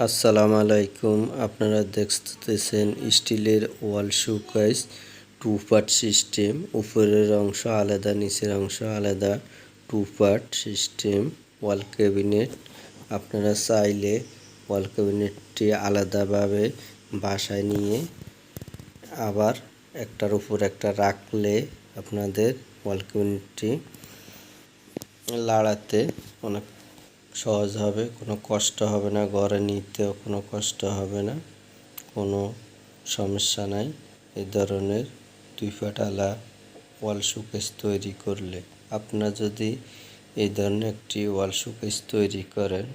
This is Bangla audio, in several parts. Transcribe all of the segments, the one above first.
আসসালামু আলাইকুম। আপনারা দেখতেছেন স্টিলের ওয়াল শোকেস 2 পার্ট সিস্টেম। উপরের অংশ আলাদা, নিচের অংশ আলাদা। 2 পার্ট সিস্টেম ওয়াল ক্যাবিনেট। আপনারা চাইলে ওয়াল ক্যাবিনেটটি আলাদাভাবে বাসায় নিয়ে আবার একটার উপর একটা রাখলে আপনাদের ওয়াল ক্যাবিনেটটি লাড়াতে অনেক সহজ হবে, কোনো কষ্ট হবে না, ঘরে নিতেও কোনো কষ্ট হবে না, কোনো সমস্যা নাই। এই ধরনের 2 পাটালা ওয়াল শোকেস তৈরি করলে আপনারা যদি এই ধরনের একটি ওয়াল শোকেস তৈরি করেন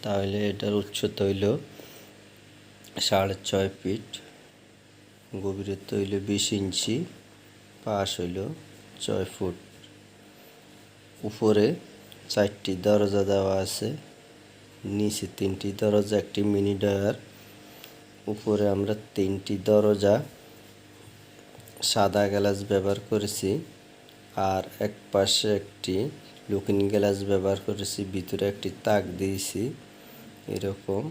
তাহলে এটার উচ্চতা হইল 6.5 ফিট, গভীরতা হইল 20 ইঞ্চি, পাশ হইল 6 ফুট। উপরে 4টি দরজা দেওয়া আছে, নিচে 3টি দরজা, একটি মিনি ডয়ার। উপরে আমরা 3টি দরজা সাদা গ্লাস ব্যবহার করেছি, আর এক পাশে একটি লুকিং গ্লাস ব্যবহার করেছি, ভিতরে একটি তাক দিয়েছি। এরকম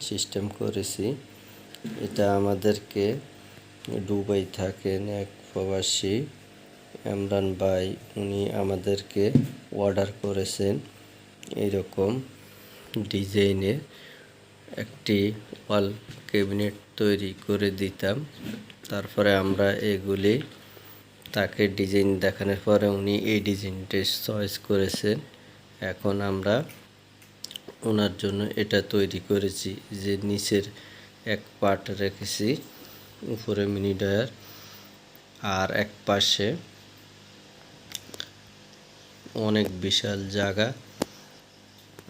সিস্টেম করেছি। এটা আমাদেরকে দুবাই থাকেন এক প্রবাসী ইমরান ভাই, উনি আমাদেরকে অর্ডার করেছেন এরকম ডিজাইনের একটি ওয়াল ক্যাবিনেট তৈরি করে দিতাম। তারপরে আমরা এগুলি তাকে ডিজাইন দেখানোর পরে উনি এই ডিজাইনটা চয়েস করেছেন। এখন আমরা ওনার জন্য এটা তৈরি করেছি, যে নিচের এক পার্ট রেখেছি, উপরে মিনি ডয়ার, আর এক পাশে অনেক বিশাল জায়গা।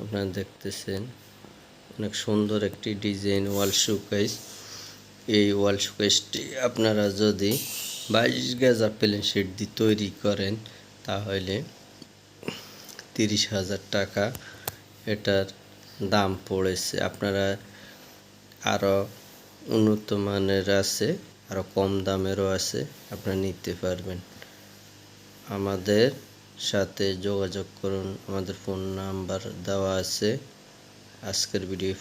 আপনারা দেখতেছেন অনেক সুন্দর একটি ডিজাইন ওয়াল শোকেস। এই ওয়াল শোকেসটি আপনারা যদি 22 গজ প্লেন শিট দিয়ে তৈরি করেন তাহলে 30,000 টাকা এটার দাম পড়েছে। আপনারা আরও উন্নত মানের আছে, আরও কম দামেরও আছে, আপনারা নিতে পারবেন। আমাদের সাথে যোগাযোগ করুন, আমাদের ফোন নাম্বার দেওয়া আছে। আজকের ভিডিও